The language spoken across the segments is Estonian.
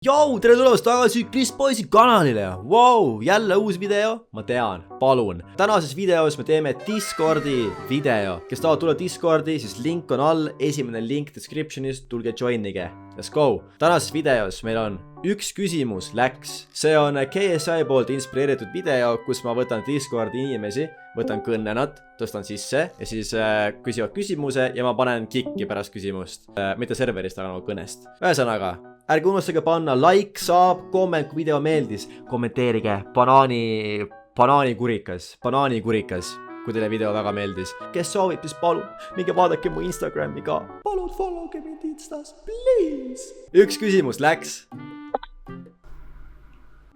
Jou, tere tulemast tagasi Chris Poisi kanalile. Wow, jälle uus video. Ma tean, palun. Tänases videos me teeme Discordi video. Kes tahavad tulla Discordi, siis link on all. Esimene link descriptionis. Tulge joinige. Let's go. Tänases videos meil on üks küsimus läks. See on KSI poolt inspireeritud video, kus ma võtan Discordi inimesi, võtan kõnne nad, tõstan sisse ja siis küsivad küsimuse ja ma panen kikki pärast küsimust. Mitte serverist, aga nagu kõnest. Ühesõnaga, ärge unustage panna like, saab, komment, kui video meeldis. Kommenteerige banaanikurikas, kui teile video väga meeldis. Kes soovib, siis palun, minge vaadake mu Instagrami ka. Palun followge mind Instas, please. Üks küsimus läks.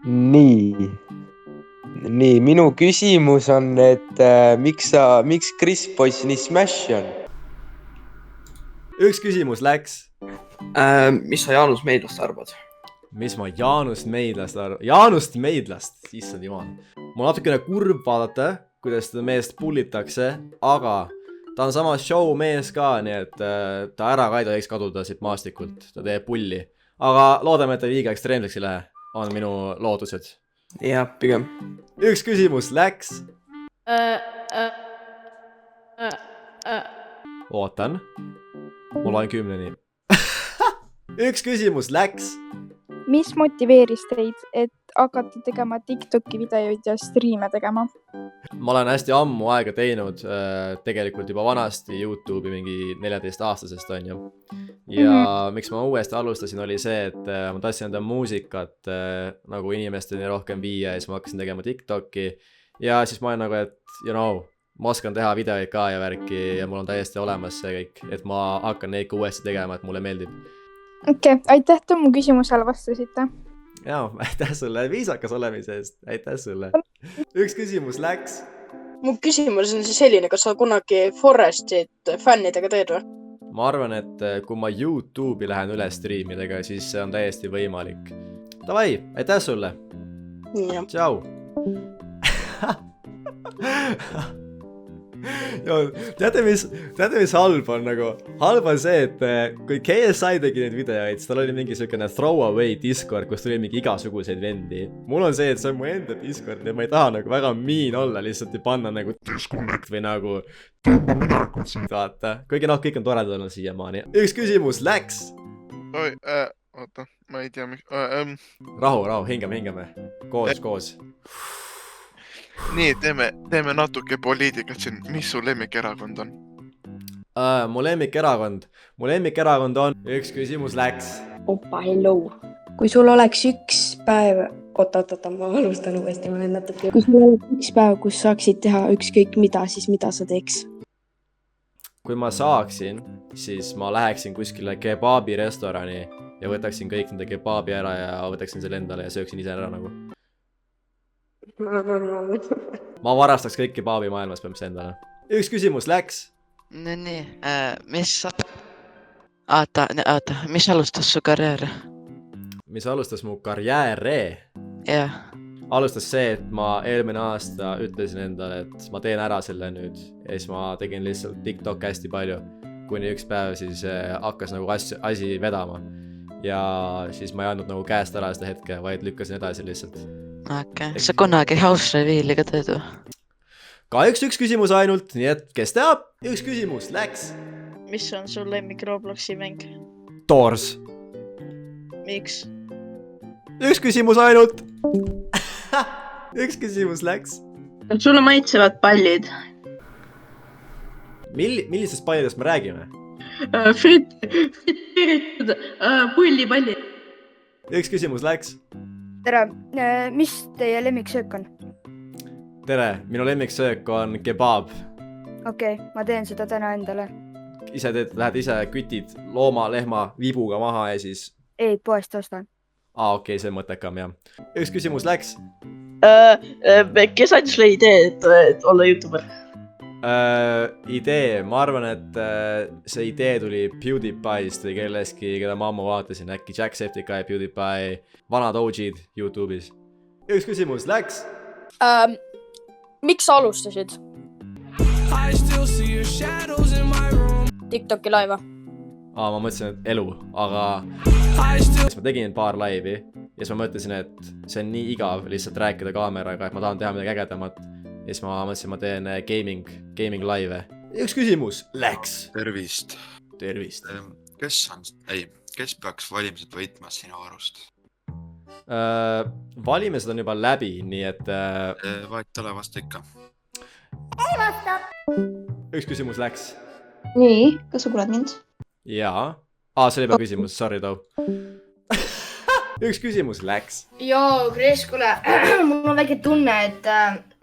Nii, minu küsimus on, et miks Chris Pois nii smash on? Üks küsimus läks. Mis sa Jaanus Meidlast arvad? Mis ma Jaanust Meidlast, issand jumal. Mul natukene kurb vaadata, kuidas seda meest pullitakse, aga ta on sama show mees ka, nii et ta ära ka ei tohiks kaduda siit maastikult, ta teeb pulli. Aga loodame, et ta liiga ekstreemseks ei lähe, on minu lootused. Jah, pigem. Üks küsimus läks. Ootan. Mul on 10. Üks küsimus läks. Mis motiveeris teid, et hakata tegema TikToki videoid ja striime tegema? Ma olen hästi ammu aega teinud, tegelikult juba vanasti YouTube'i mingi 14-aastasest on ju. Ja miks ma uuesti alustasin oli see, et ma tahtsin enda muusikat nagu inimesteni rohkem viia ja siis ma hakkasin tegema TikToki. Ja siis ma olen nagu, et ma oskan teha videoid ka ja värki ja mul on täiesti olemas see kõik, et ma hakkan neid ka uuesti tegema, et mulle meeldib. Okei, aitäh, et mu küsimusele vastasite. Jaa, aitäh sulle viisakas olemise eest, aitäh sulle. Üks küsimus läks. Mu küsimus on siis selline, kas sa kunagi Forestit fännidega teed või? Ma arvan, et kui ma YouTube'i lähen üle striimidega, siis see on täiesti võimalik. Davai, aitäh sulle. Ja. Tšau. Teate, mis halb on nagu? Halb on see, et kui KSI tegi neid videoid, siis tal oli mingi selline throwaway Discord, kus tuli mingi igasuguseid vendi. Mul on see, et see on mu enda Discord ja ma ei taha nagu väga mean olla, lihtsalt ei panna nagu disconnect või nagu tõmba minekut siin. Vaata, kuigi kõik on toredad olnud siiamaani. Üks küsimus läks. Oi, oota, ma ei tea, miks. Rahu, hingame. Koos. Nii, teeme natuke poliitikat siin. Mis su lemmikerakond on? Mu lemmikerakond on... Üks küsimus läks. Opa, hello. Kui sul oleks üks päev... Oota, ma alustan uuesti, ma olen natuke... Kui sul oleks üks päev, kus saaksid teha ükskõik mida, siis mida sa teeks? Kui ma saaksin, siis ma läheksin kuskile kebabi restorani ja võtaksin kõik nende kebabi ära ja võtaksin selle endale ja sööksin ise ära nagu. Ma varastaks kõik kebaabi maailmas põhimõtteliselt endale. Üks küsimus läks. Nii, mis alustas su karjääri? Mis alustas mu karjääri? Jah. Alustas see, et ma eelmine aasta ütlesin endale, et ma teen ära selle nüüd. Ja siis ma tegin lihtsalt TikTok hästi palju. Kuni üks päev siis hakkas nagu asi vedama. Ja siis ma ei andnud nagu käest ära seda hetke, vaid lükkasin edasi lihtsalt. Okei, sa kunagi house reveal'i ka teed või? Kahjuks üks küsimus ainult, nii et kes teab? Üks küsimus läks. Mis on sul lemmik Robloxi mäng? Doors. Miks? Üks küsimus ainult. Üks küsimus läks. Sulle maitsevad pallid. Millisest pallidest me räägime? Pullipallid. Üks küsimus läks. Tere, mis teie lemmiksöök on? Tere, minu lemmiksöök on kebab. Okei, ma teen seda täna endale. Lähed ise kütid looma, lehma, vibuga maha ja siis... Ei, poest ostan. Okei, see mõttekam, jah. Üks küsimus läks. Kes andis sulle idee, et olla YouTuber? Idee, ma arvan, et see idee tuli PewDiePie'st või kelleski, keda ma ammu vaatasin, äkki Jacksepticeye, PewDiePie, vanad OG'd YouTube'is. Üks küsimus läks. Miks sa alustasid? TikToki laiva. ma mõtlesin, et elu, aga siis ma tegin paar laivi ja siis ma mõtlesin, et see on nii igav lihtsalt rääkida kaameraga, et ma tahan teha midagi ägedamat. Ja siis ma mõtlesin, ma teen gaming laive. Üks küsimus läks. Tervist. Tervist. Kes peaks valimised võitma sinu arust? Valimised on juba läbi, nii et... Vahet ole, vasta ikka. Ei vasta. Üks küsimus läks. Nii, kas sa kuuled mind? Jaa. See oli juba küsimus, sorry tau. Üks küsimus läks. Joo, Kris, kuule, mul on väike tunne, et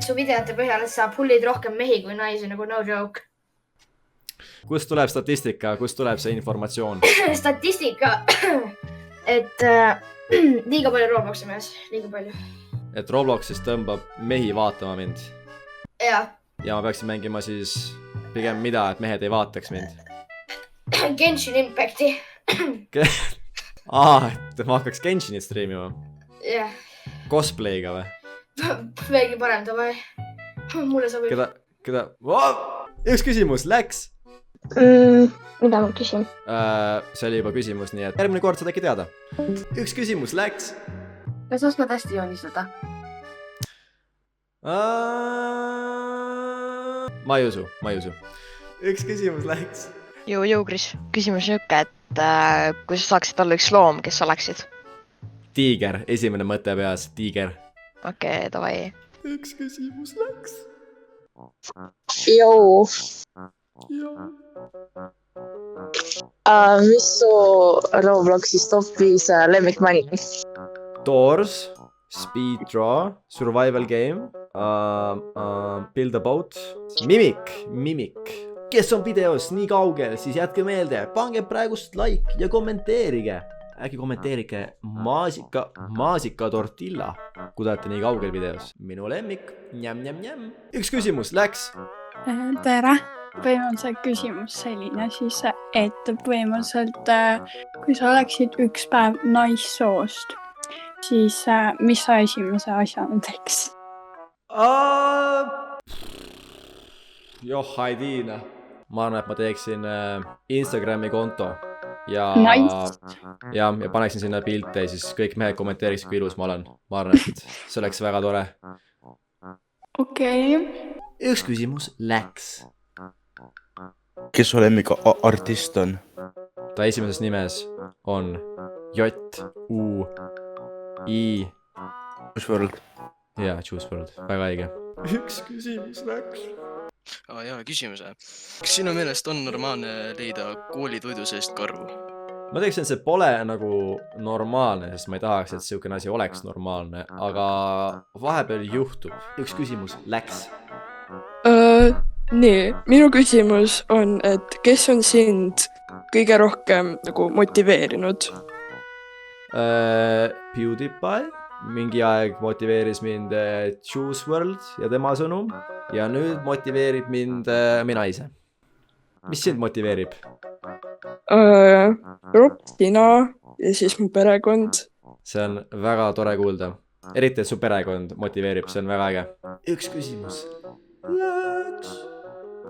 su videote põhjal saab hullid rohkem mehi kui naisi, nagu no joke. Kust tuleb statistika, kust tuleb see informatsioon? Statistika, et liiga palju Robloxi mees, liiga palju. Et Robloxis tõmbab mehi vaatama mind. Ja. Ja ma peaksin mängima siis pigem mida, et mehed ei vaataks mind. Genshin Impacti. Et ma hakkaks Genshinit streamima? Jah. Cosplayga või? Veegi parem, tavai. Mulle sobib. Keda? Üks küsimus läks. Mida ma küsin? See oli juba küsimus, nii et järgmine kord saad äkki teada. Üks küsimus läks. Kas oskad hästi joonistada? Ma ei usu. Üks küsimus läks. Jõu, Kris. Küsimus niuke, et kui sa saaksid olla üks loom, kes sa oleksid? Tiiger, esimene mõte peas, tiiger. Okei, davai. Üks küsimus läks. Jõu. Mis su Robloxis top 5 lemmikmäng? Doors, Speed Draw, Survival Game, Build a Boat, Mimic. Kes on videos nii kaugel, siis jätke meelde, pange praegust like ja kommenteerige. Äkki kommenteerige maasika tortilla, kui te olete nii kaugel videos. Minu lemmik, njam. Üks küsimus läks. Tere. Põhimõtteliselt küsimus selline siis, et põhimõtteliselt kui sa oleksid üks päev naissoost, siis mis sa esimese asjana teeks? Ei tiina. Ma arvan, et ma teeksin Instagrami konto ja paneksin sinna pilte ja siis kõik mehed kommenteeriks, kui ilus ma olen. Ma arvan, et see oleks väga tore. Okei. Üks küsimus läks. Kes su lemmik artist on? Ta esimeses nimes on J-U-I Juice WRLD. Jaa, Juice WRLD. Väga õige. Üks küsimus läks. Küsimus. Kas sinu meelest on normaalne leida koolitoidu seest karvu? Ma teeksin, et see pole nagu normaalne, sest ma ei tahaks, et siukene asi oleks normaalne, aga vahepeal juhtub. Üks küsimus läks. Nii, minu küsimus on, et kes on sind kõige rohkem nagu motiveerinud? PewDiePie. Mingi aeg motiveeris mind Juice WRLD ja tema sõnum ja nüüd motiveerib mind mina ise. Mis sind motiveerib? Sina ja siis mu perekond. See on väga tore kuulda. Eriti, et su perekond motiveerib, see on väga äge. Üks küsimus läks.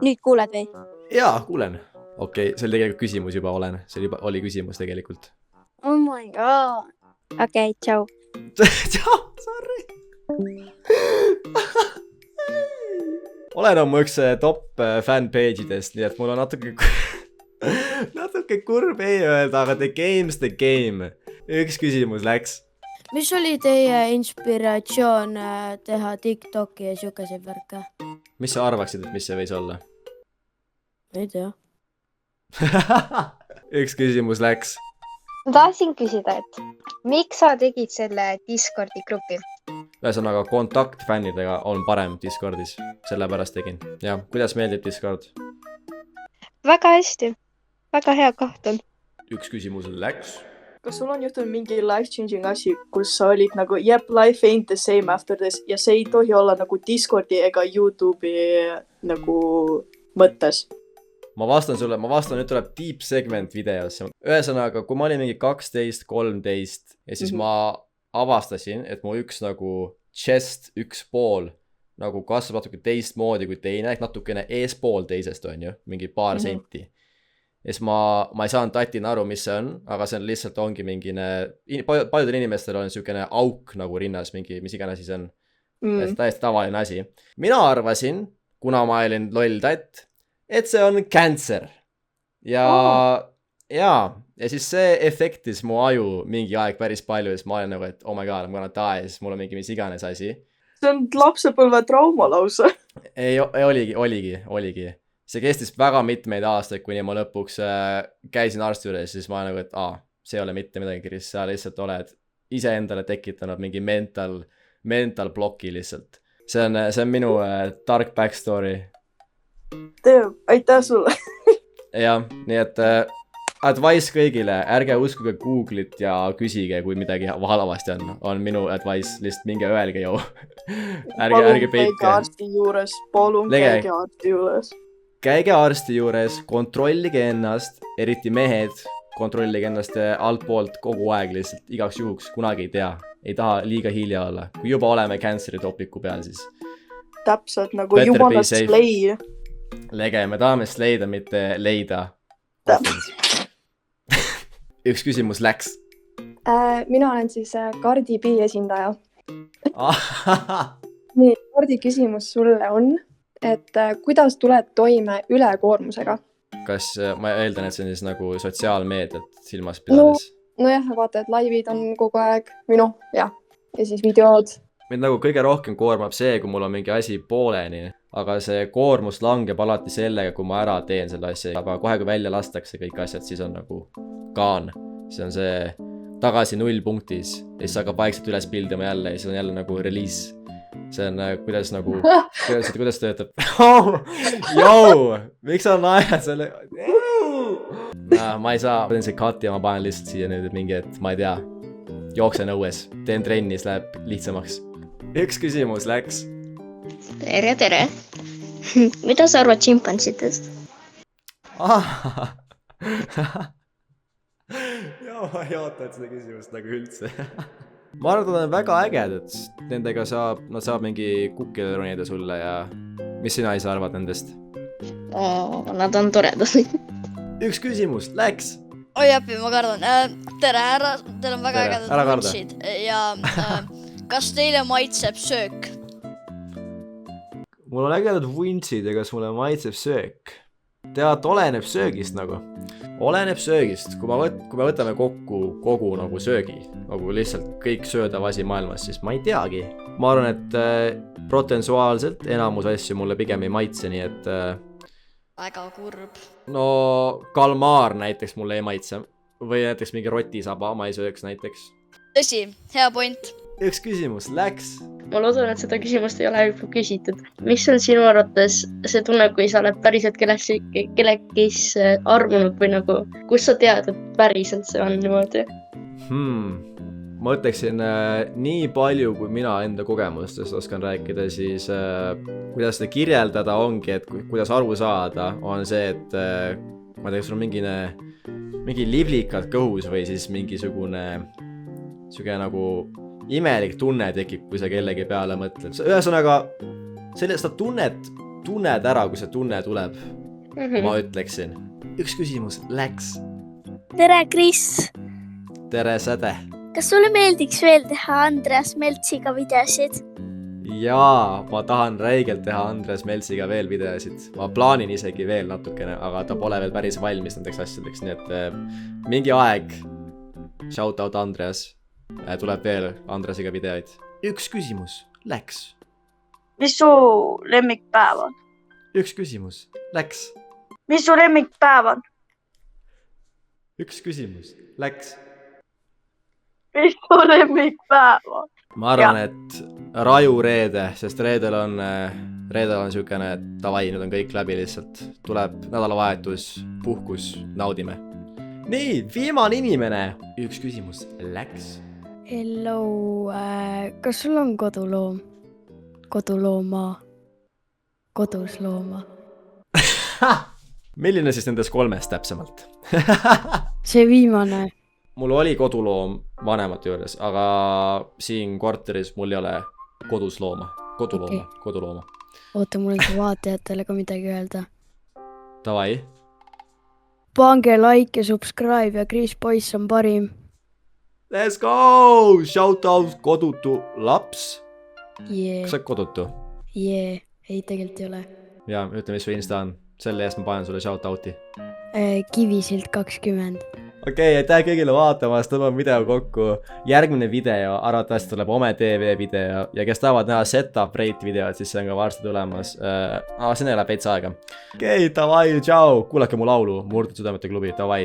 Nüüd kuuled või? Jaa, kuulen. Okei, see oli tegelikult küsimus juba See oli küsimus tegelikult. Oh my god. Okei, tšau. Tšau, sorry. Olen oma üks top fanpage'idest, nii et mul on natuke kurb ei öelda, aga the game's the game. Üks küsimus läks. Mis oli teie inspiratsioon teha TikToki ja siukeseid värke? Mis sa arvaksid, et mis see võis olla? Ei tea. Üks küsimus läks. Ma tahtsin küsida, et miks sa tegid selle Discordi grupi? Ühesõnaga, kontakt fännidega on parem Discordis. Sellepärast tegin. Ja, kuidas meeldib Discord? Väga hästi. Väga hea koht on. Üks küsimus läks. Kas sul on juhtunud mingi life-changing asi, kus sa olid nagu, life ain't the same after this ja see ei tohi olla nagu Discordi ega YouTube'i nagu mõttes? Ma vastan nüüd tuleb deep segment videos. Ühesõnaga, kui ma olin mingi 12, 13 ja siis ma avastasin, et mu üks nagu chest, üks pool nagu kasvab natuke teist moodi kui teine, ehk natukene eespool teisest on ju, mingi paar senti. ja siis ma ei saanud tatina aru, mis see on, aga see on lihtsalt ongi mingine, paljudel inimestel on niisugune auk nagu rinnas, mingi, mis iganes siis on. Täiesti tavaline asi. Mina arvasin, kuna ma olin loll tatt, et see on cancer. Ja siis see efektis mu aju mingi aeg päris palju, siis ma olen nagu, et oh my god, I'm gonna die, siis mul on mingi mis iganes asi. See on lapsepõlve trauma lausa. Ei, oligi. See kestis väga mitmeid aastaid, kuni ma lõpuks käisin arsti juures, siis ma nagu, et see ei ole mitte midagi, Kris, sa lihtsalt oled iseendale tekitanud mingi mental bloki lihtsalt. See on minu tark backstory. Aitäh sulle. Jah, nii et advice kõigile, ärge uskuge Google'it ja küsige, kui midagi halvasti on minu advice, lihtsalt minge öelge ju. Ärge peitke. Palun käige arsti juures. Käige arsti juures, kontrollige ennast, eriti mehed, kontrollige ennast altpoolt kogu aeg lihtsalt, igaks juhuks, kunagi ei tea. Ei taha liiga hilja olla. Kui juba oleme canceri topiku peal, siis. Täpselt nagu you wanna slay. Lege, me tahame slayda, mitte leida. Üks küsimus läks. Mina olen siis Cardi B esindaja. Nii, Cardi küsimus sulle on, et kuidas tuled toime ülekoormusega? Kas ma eeldan, et see on siis nagu sotsiaalmeediat silmas pidades? Nojah, vaata, et laivid on kogu aeg, ja siis videod. Mind nagu kõige rohkem koormab see, kui mul on mingi asi pooleni, aga see koormus langeb alati sellega, kui ma ära teen selle asja, aga kohe kui välja lastakse kõik asjad, siis on nagu gone. See on see tagasi 0 punktis ja siis hakkab vaikselt üles pildima jälle ja siis on jälle nagu release. See on kuidas töötab. Miks sa naerad selle? Ma ei saa, panen see cut ja ma panen lihtsalt siia nüüd mingi, et ma ei tea, jooksen õues, teen trenni, siis läheb lihtsamaks. Üks küsimus läks. Tere. Mida sa arvad šimpansidest? Ma ei ootanud seda küsimust nagu üldse. Ma arvan, et nad on väga ägedad. Nendega nad saab mingi kukkile ronida sulle ja mis sina ise arvad nendest? Nad on toredad. Üks küsimus, läks. Oi appi, ma kardan. Tere, härra, teil on väga ägedad vunšid. Ja kas teile maitseb söök? Mul on ägedad vunšid ja kas mulle maitseb söök? Tead, oleneb söögist nagu. Oleneb söögist. Kui me võtame kokku kogu nagu söögi, nagu lihtsalt kõik söödav asi maailmas, siis ma ei teagi. Ma arvan, et potentsiaalselt enamus asju mulle pigem ei maitse, nii et väga kurb. No kalmaar näiteks mulle ei maitse. Või näiteks mingi rotisaba ma ei sööks näiteks. Tõsi, hea point. Üks küsimus, läks. Ma loodan, et seda küsimust ei ole juba küsitud. Mis on sinu arvates see tunne, kui sa oled päriselt kellegis armunud või nagu, kus sa tead, et päriselt see on niimoodi? Ma ütleksin nii palju, kui mina enda kogemustest oskan rääkida, siis kuidas seda kirjeldada ongi, et kuidas aru saada, on see, et ma teeks sul mingi livlikad kõhus või siis mingisugune nagu imelik tunne tekib, kui sa kellegi peale mõtled. Ühesõnaga, sa tunned ära, kui see tunne tuleb, ma ütleksin. Üks küsimus, läks. Tere, Kris. Tere, Säde. Kas sulle meeldiks veel teha Andreas Meltsiga videosid? Jaa, ma tahan räigelt teha Andreas Meltsiga veel videosid. Ma plaanin isegi veel natukene, aga ta pole veel päris valmis nendeks asjadeks, nii et mingi aeg. Shout out Andreas. Tuleb veel Andresiga videoid. Üks küsimus, läks. Mis su lemmikpäev on? Üks küsimus, läks. Mis su lemmikpäev on? Üks küsimus, läks. Mis su lemmikpäev on? Ma arvan, et raju reede, sest reedel on siukene davai, nüüd on kõik läbi lihtsalt. Tuleb nädalavahetus, puhkus, naudime. Nii, viimane inimene. Üks küsimus, läks. Hello, kas sul on koduloom? Kodulooma? Koduslooma? Milline siis nendes 3 täpsemalt? See viimane. Mul oli koduloom vanemate juures, aga siin korteris mul ei ole koduslooma. Kodulooma. Oota, mul on vaatajatele ka midagi öelda. Davai. pange like ja subscribe ja Chris Poiss on parim. Let's go! Shout out kodutu laps. Yeah. Kas sa oled kodutu? Yeah. Ei, tegelikult ei ole. Ja, ütle, mis su Insta on. Selle eest ma panen sulle shout out'i. Kivisilt 20. Okei, aitäh kõigile vaatamast, tõmbame video kokku. Järgmine video, arvatavasti tuleb Ome TV video ja kes tahavad näha setup rate videot, siis see on ka varsti tulemas. See ei ole veits aega. Okei, davai, tšau, kuulake mu laulu, Murtud südamete klubi, davai.